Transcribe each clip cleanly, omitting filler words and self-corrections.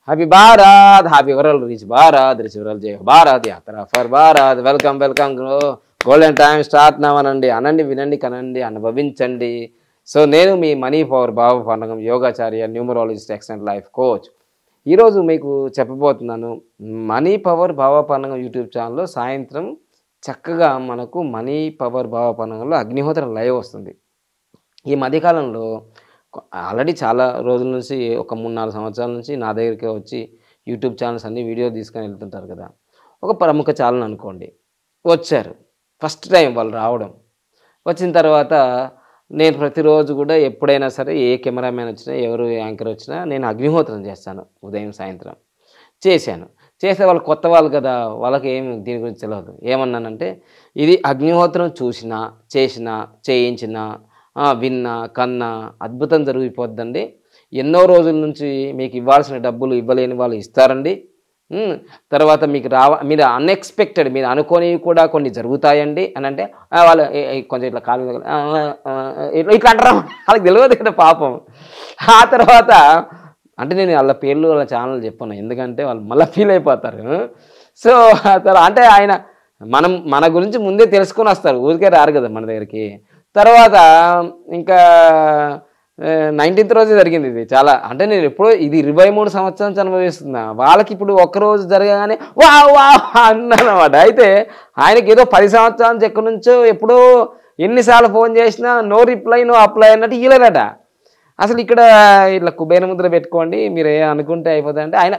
Happy Bharat, happy world rich Bharat, rich world Jai Bharat, yatra for Bharat. Welcome welcome. Golden time start నవనండి. అనండి, వినండి, కనండి, అనుభవించండి. సో నేను మీ money power Babu Pandagam Yogacharya, numerologist, excellent life coach. ఈరోజు మీకు చెప్పబోతున్నాను, money power Baba Pandagam YouTube ఛానల్లో సాయంత్రం చక్కగా మనకు మనీ పవర్ బాబా పండగంలో అగ్నిహోత్రం లైవ్ వస్తుంది. ఈ మధ్యకాలంలో ఆల్రెడీ చాలా రోజుల నుంచి, ఒక 3-4 సంవత్సరాల నుంచి నా దగ్గరికి వచ్చి యూట్యూబ్ ఛానల్స్ అన్నీ వీడియో తీసుకొని వెళ్తుంటారు కదా. ఒక ప్రముఖ ఛానల్ అనుకోండి, వచ్చారు. ఫస్ట్ టైం వాళ్ళు రావడం. వచ్చిన తర్వాత నేను ప్రతిరోజు కూడా ఎప్పుడైనా సరే ఏ కెమెరామ్యాన్ వచ్చినా, ఎవరు యాంకర్ వచ్చినా నేను అగ్నిహోత్రం చేస్తాను. ఉదయం సాయంత్రం చేస్తే వాళ్ళు కొత్త వాళ్ళు కదా, వాళ్ళకి ఏం దీని గురించి తెలియదు. ఏమన్నానంటే, ఇది అగ్నిహోత్రం చూసినా, చేసినా, చేయించినా, విన్నా, కన్నా అద్భుతం జరిగిపోద్దండి. ఎన్నో రోజుల నుంచి మీకు ఇవ్వాల్సిన డబ్బులు ఇవ్వలేని వాళ్ళు ఇస్తారండి. తర్వాత మీరు అన్ఎక్స్పెక్టెడ్, మీరు అనుకోనివి కూడా కొన్ని జరుగుతాయండి అని అంటే వాళ్ళు కొంచెం ఇట్లా కాలు ఇట్లా అంటారు. వాళ్ళకి తెలియదు కదా పాపం. ఆ తర్వాత అంటే నేను వాళ్ళ పేర్లు, వాళ్ళ ఛానల్ చెప్పాను, ఎందుకంటే వాళ్ళు మళ్ళీ ఫీల్ అయిపోతారు. సో అంటే ఆయన మన గురించి ముందే తెలుసుకొని వస్తారు, ఊరికే రారు కదా మన దగ్గరికి. తర్వాత ఇంకా 19th రోజు జరిగింది ఇది. చాలా అంటే నేను ఎప్పుడో ఇది 23 సంవత్సరాల నుంచి అనుభవిస్తున్నా. వాళ్ళకి ఇప్పుడు ఒక్కరోజు జరగగానే వా వా అన్నమాట. అయితే ఆయనకి ఏదో 10 సంవత్సరాల నుంచి ఎక్కడి నుంచో ఎప్పుడో ఎన్నిసార్లు ఫోన్ చేసినా నో రిప్లై, నో అప్లై అన్నట్టు ఇవ్వలేదట. అసలు ఇక్కడ ఇట్లా కుబేర ముద్ర పెట్టుకోండి, మీరు ఏ అనుకుంటే అయిపోతాయి అంటే ఆయన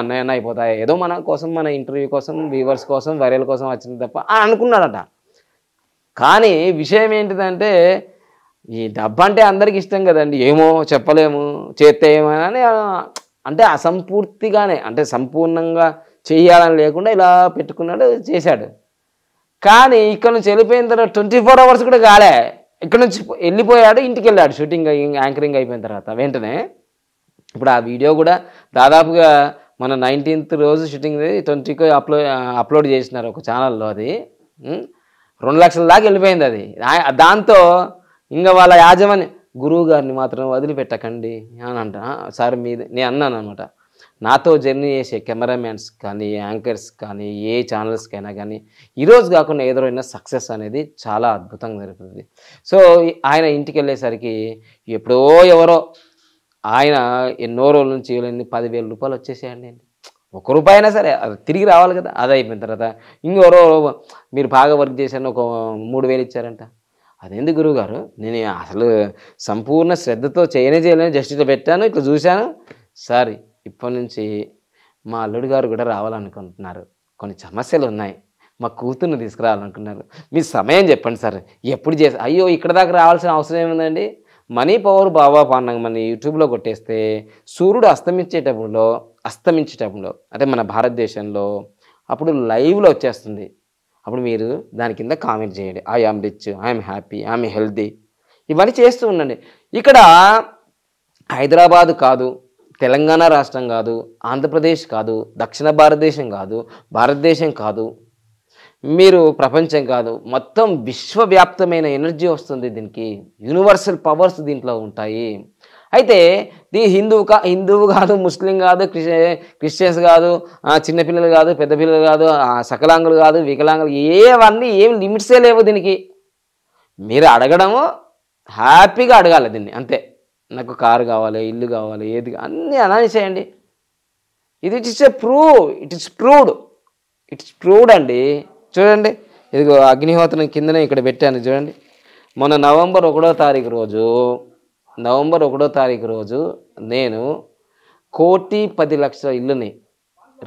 అన్న అయిపోతాయి, ఏదో మన కోసం, మన ఇంటర్వ్యూ కోసం, వ్యూవర్స్ కోసం, వైరల్ కోసం వచ్చింది తప్ప అనుకున్నాడట. కానీ విషయం ఏంటిదంటే, ఈ డబ్బు అంటే అందరికి ఇష్టం కదండి. ఏమో చెప్పలేము, చేస్తే ఏమని అంటే అసంపూర్తిగానే, అంటే సంపూర్ణంగా చేయాలని లేకుండా ఇలా పెట్టుకున్నాడు, చేశాడు. కానీ ఇక్కడ నుంచి వెళ్ళిపోయిన తర్వాత 24 hours కూడా కాలే, ఇక్కడ నుంచి వెళ్ళిపోయాడు, ఇంటికి వెళ్ళాడు. షూటింగ్ యాంకరింగ్ అయిపోయిన తర్వాత వెంటనే. ఇప్పుడు ఆ వీడియో కూడా దాదాపుగా మన 19th రోజు షూటింగ్ 20కి అప్లోడ్ చేసినారు ఒక ఛానల్లో. అది 2 లక్షల దాకా వెళ్ళిపోయింది అది. దాంతో ఇంకా వాళ్ళ యాజమాన్యం, గురువు గారిని మాత్రం వదిలిపెట్టకండి అని అంట. సార్ నేను అన్నాను అనమాట, నాతో జర్నీ చేసే కెమెరామ్యాన్స్ కానీ, యాంకర్స్ కానీ, ఏ ఛానల్స్కైనా కానీ ఈరోజు కాకుండా ఏదైనా సక్సెస్ అనేది చాలా అద్భుతంగా జరుగుతుంది. సో ఆయన ఇంటికి వెళ్ళేసరికి ఎప్పుడో ఎవరో ఆయన ఎన్నో రోజుల నుంచి 10,000 రూపాయలు వచ్చేసేయండి. 1 రూపాయి అయినా సరే అది తిరిగి రావాలి కదా. అది అయిపోయిన తర్వాత ఇంకెవరో మీరు బాగా వర్క్ చేశాను ఒక 3,000 ఇచ్చారంట. అదేంది గురువుగారు, నేను అసలు సంపూర్ణ శ్రద్ధతో చేయలేను, జస్ట్ ఇట్లా పెట్టాను, ఇట్లా చూశాను. సార్ ఇప్పటి నుంచి మా అల్లుడు గారు కూడా రావాలనుకుంటున్నారు, కొన్ని సమస్యలు ఉన్నాయి, మా కూతుర్ని తీసుకురావాలనుకున్నారు, మీ సమయం చెప్పండి సార్, ఎప్పుడు అయ్యో ఇక్కడ దాకా రావాల్సిన అవసరం ఏముందండి. మనీ పవర్ బాబా పండగ మన యూట్యూబ్లో కొట్టేస్తే సూర్యుడు అస్తమించేటప్పుడు అంటే మన భారతదేశంలో అప్పుడు లైవ్లో వచ్చేస్తుంది. అప్పుడు మీరు దాని కింద కామెంట్ చేయండి, I am rich, I'm happy, I'm healthy, ఇవన్నీ చేస్తూ ఉండండి. ఇక్కడ హైదరాబాద్ కాదు, తెలంగాణ రాష్ట్రం కాదు, ఆంధ్రప్రదేశ్ కాదు, దక్షిణ భారతదేశం కాదు, మీరు ప్రపంచం కాదు, మొత్తం విశ్వవ్యాప్తమైన ఎనర్జీ వస్తుంది దీనికి. యూనివర్సల్ పవర్స్ దీంట్లో ఉంటాయి. అయితే హిందువు కాదు, ముస్లిం కాదు, క్రిస్టియన్స్ కాదు, చిన్నపిల్లలు కాదు, పెద్ద పిల్లలు కాదు, సకలాంగులు కాదు, వికలాంగులు, ఏం లిమిట్సే లేవు దీనికి. మీరు అడగడము హ్యాపీగా అడగాలి దీన్ని, అంతే. నాకు కారు కావాలి, ఇల్లు కావాలి, ఏది అన్నీ అనేసేయండి. ఇట్ ఇస్ ప్రూవ్డ్ అండి. చూడండి, ఇదిగో అగ్నిహోత్రం కిందనే ఇక్కడ పెట్టాను చూడండి. మొన్న నవంబర్ 1వ తారీఖు రోజు నేను 1,10,00,000 ఇల్లుని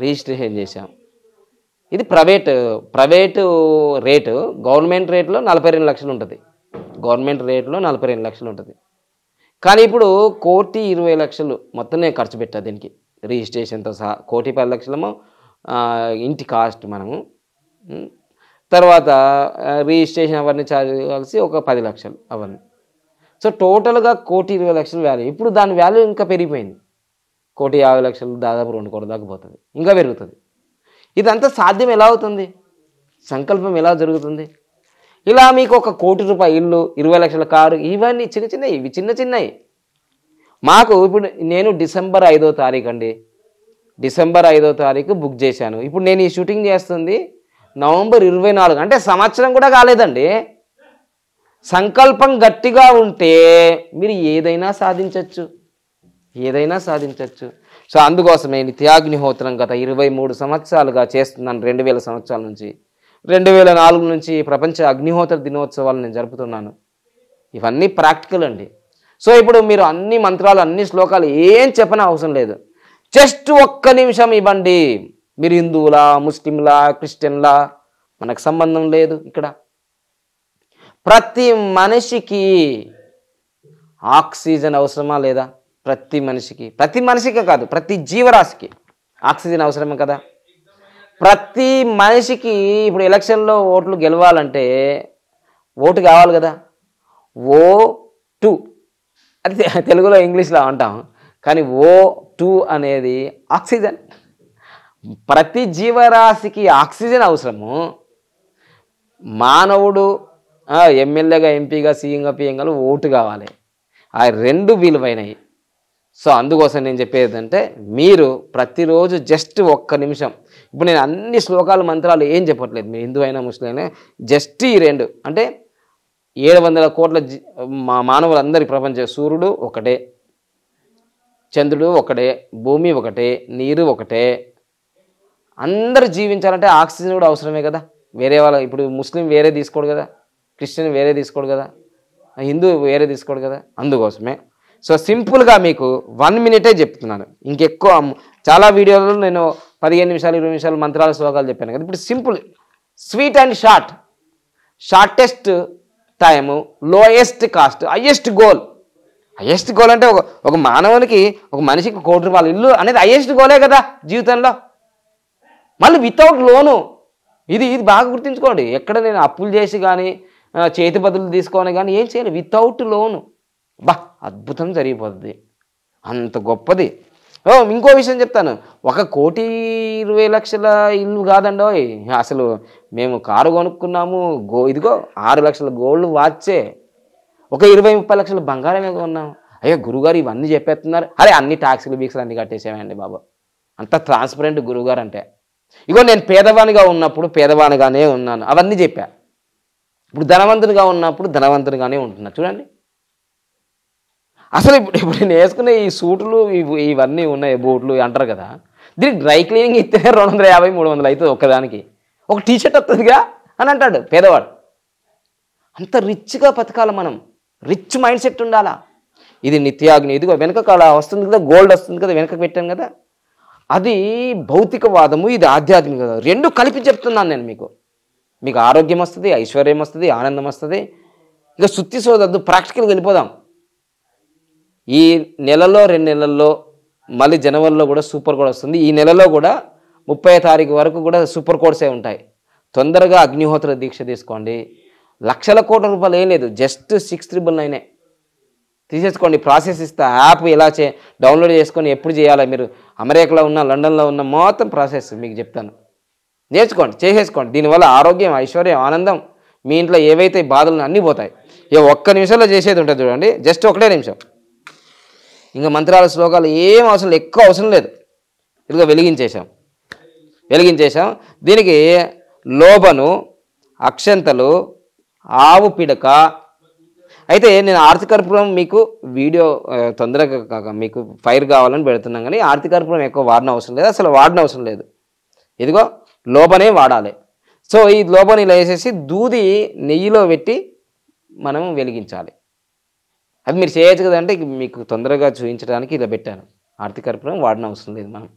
రిజిస్ట్రేషన్ చేశాం. ఇది ప్రైవేటు రేటు. గవర్నమెంట్ రేట్లో 42 లక్షలు ఉంటుంది. కానీ ఇప్పుడు 1,20,00,000 మొత్తం నేను ఖర్చు పెట్టా దీనికి, రిజిస్ట్రేషన్తో సహా. 1,10,00,000 ఇంటి కాస్ట్ మనము, తర్వాత రిజిస్ట్రేషన్ అవన్నీ ఛార్జ్ కలిసి ఒక 10 లక్షలు అవన్నీ. సో టోటల్గా 1,20,00,000 వాల్యూ. ఇప్పుడు దాని వాల్యూ ఇంకా పెరిగిపోయింది. 1,50,00,000 దాదాపు 2 కోట్ల దాకా పోతుంది, ఇంకా పెరుగుతుంది. ఇదంతా సాధ్యం ఎలా అవుతుంది? సంకల్పం ఎలా జరుగుతుంది? ఇలా మీకు 1 కోటి రూపాయల ఇల్లు, 20 లక్షల కారు, ఇవన్నీ చిన్నవి. మాకు ఇప్పుడు నేను డిసెంబర్ 5వ తారీఖు అండి డిసెంబర్ 5వ తారీఖు బుక్ చేశాను. ఇప్పుడు నేను ఈ షూటింగ్ చేస్తుంది నవంబర్ 24, అంటే సంవత్సరం కూడా కాలేదండి. సంకల్పం గట్టిగా ఉంటే మీరు ఏదైనా సాధించవచ్చు, ఏదైనా సాధించవచ్చు. సో అందుకోసమే నిత్యాగ్నిహోత్రం గత 23 సంవత్సరాలుగా చేస్తున్నాను. 2000 సంవత్సరాల నుంచి, 2004 నుంచి ప్రపంచ అగ్నిహోత్ర దినోత్సవాలు నేను జరుపుతున్నాను. ఇవన్నీ ప్రాక్టికల్ అండి. సో ఇప్పుడు మీరు అన్ని మంత్రాలు, అన్ని శ్లోకాలు ఏం చెప్పని అవసరం లేదు. జస్ట్ ఒక్క నిమిషం ఇవ్వండి. మీరు హిందువులా, ముస్లింలా, క్రిస్టియన్లా మనకు సంబంధం లేదు. ఇక్కడ ప్రతి మనిషికి ఆక్సిజన్ అవసరమా లేదా? ప్రతి మనిషికి కాదు, ప్రతి జీవరాశికి ఆక్సిజన్ అవసరమే కదా. ప్రతి మనిషికి ఇప్పుడు ఎలక్షన్లో ఓట్లు గెలవాలంటే ఓటు కావాలి కదా. O2 అది తెలుగులో ఇంగ్లీష్లో అంటాం, కానీ O2 అనేది ఆక్సిజన్. ప్రతి జీవరాశికి ఆక్సిజన్ అవసరము. మానవుడు ఎమ్మెల్యేగా, ఎంపీగా, సీఎంగా, పిఎంగా ఓటు కావాలి. ఆ రెండు విలువైనవి. సో అందుకోసం నేను చెప్పేది అంటే మీరు ప్రతిరోజు జస్ట్ ఒక్క నిమిషం, ఇప్పుడు నేను అన్ని శ్లోకాలు మంత్రాలు ఏం చెప్పట్లేదు, మీరు హిందూ అయినా ముస్లిం అయినా, జస్ట్ ఈ రెండు, అంటే 700 కోట్ల మానవులందరి ప్రపంచం, సూర్యుడు ఒకటే, చంద్రుడు ఒకటే, భూమి ఒకటే, నీరు ఒకటే. అందరూ జీవించాలంటే ఆక్సిజన్ కూడా అవసరమే కదా. వేరే వాళ్ళ ఇప్పుడు ముస్లిం వేరే తీసుకోడు కదా, క్రిస్టియన్ వేరే తీసుకోడు కదా, హిందూ వేరే తీసుకోడు కదా. అందుకోసమే సో సింపుల్గా మీకు 1 మినిటే చెప్తున్నాను. ఇంకెక్కువ చాలా వీడియోలలో నేను 15 నిమిషాలు 20 నిమిషాలు మంత్రాల శ్లోకాలు చెప్పాను కదా. ఇప్పుడు simple, sweet and shortest time, lowest cost, highest goal. Highest goal అంటే ఒక మానవునికి, ఒక మనిషికి ₹1 కోటి ఇల్లు అనేది హయ్యెస్ట్ గోలే కదా జీవితంలో. మళ్ళీ వితౌట్ లోను. ఇది బాగా గుర్తుంచుకోండి. ఎక్కడ నేను అప్పులు చేసి కానీ, చేతి బదులు తీసుకొని కానీ ఏం చేయాలి, వితౌట్ లోను. అద్భుతం జరిగిపోతుంది, అంత గొప్పది. ఇంకో విషయం చెప్తాను. 1,20,00,000 ఇల్లు కాదండో, అసలు మేము కారు కొనుక్కున్నాము, ఇదిగో 6 లక్షల గోల్డ్ వాచే, ఒక 20-30 లక్షల బంగారమే కొన్నాము. అయ్యో గురుగారు ఇవన్నీ చెప్పేస్తున్నారు. అరే అన్ని ట్యాక్సీలు బీక్స్లు అన్నీ కట్టేసేవండి బాబు, అంత ట్రాన్స్పరెంట్ గురుగారు అంటే. ఇగో నేను పేదవానిగా ఉన్నప్పుడు పేదవానిగానే ఉన్నాను, అవన్నీ చెప్పా. ఇప్పుడు ధనవంతునిగా ఉన్నప్పుడు ధనవంతునిగానే ఉంటున్నా. చూడండి అసలు ఇప్పుడు నేను వేసుకునే ఈ సూట్లు ఇవన్నీ ఉన్నాయి, బూట్లు అంటారు కదా, దీనికి డ్రై క్లీనింగ్ ఇస్తే 250-300 అవుతుంది ఒక్కదానికి. ఒక టీషర్ట్ వస్తుందిగా అని అంటాడు పేదవాడు. అంత రిచ్గా బతకాలి మనం, రిచ్ మైండ్ సెట్ ఉండాలా. ఇది నిత్యాగ్ని. ఇదిగో వెనక కాడ వస్తుంది కదా, గోల్డ్ వస్తుంది కదా, వెనక పెట్టాను కదా, అది భౌతికవాదము, ఇది ఆధ్యాత్మికత. రెండు కలిపి చెప్తున్నాను నేను మీకు ఆరోగ్యం వస్తుంది, ఐశ్వర్యం వస్తుంది, ఆనందం వస్తుంది. ఇక సుత్తి సోదద్దు, ప్రాక్టికల్గా వెళ్ళిపోదాం. ఈ నెలలో 2 నెలల్లో మళ్ళీ జనవరిలో కూడా సూపర్ కోడ్ వస్తుంది. ఈ నెలలో కూడా 30వ తారీఖు వరకు కూడా సూపర్ కోడ్సే ఉంటాయి. తొందరగా అగ్నిహోత్ర దీక్ష తీసుకోండి. లక్షల కోట్ల రూపాయలు ఏం లేదు, జస్ట్ 699 తీసేసుకోండి. ప్రాసెస్ ఇస్తా, యాప్ ఎలా డౌన్లోడ్ చేసుకొని ఎప్పుడు చేయాలి, మీరు అమెరికాలో ఉన్న, లండన్లో ఉన్న మొత్తం ప్రాసెస్ మీకు చెప్తాను. నేర్చుకోండి, చేసేసుకోండి. దీనివల్ల ఆరోగ్యం, ఐశ్వర్యం, ఆనందం, మీ ఇంట్లో ఏవైతే బాధలు అన్నీ పోతాయి. ఇక ఒక్క నిమిషంలో చేసేది ఉంటుంది చూడండి, జస్ట్ 1 నిమిషం. ఇంకా మంత్రాల శ్లోకాలు ఏం అవసరం లేదు, ఎక్కువ అవసరం లేదు. ఇదిగో వెలిగించేసాం. దీనికి లోబను, అక్షంతలు, ఆవు పిడక. అయితే నేను ఆర్తికర్పూరం మీకు వీడియో తొందరగా మీకు ఫైర్ కావాలని పెడుతున్నాం, కానీ ఆర్తికర్పూరం ఎక్కువ వాడిన అవసరం లేదు, అసలు వాడిన అవసరం లేదు. ఇదిగో లోబనే వాడాలి. సో ఈ లోబని ఇలా వేసేసి దూది నెయ్యిలో పెట్టి మనం వెలిగించాలి. అది మీరు చేయొచ్చు కదంటే మీకు తొందరగా చూపించడానికి ఇలా పెట్టాను. ఆర్తికర్పూరం వాడిన అవసరం లేదు మనం.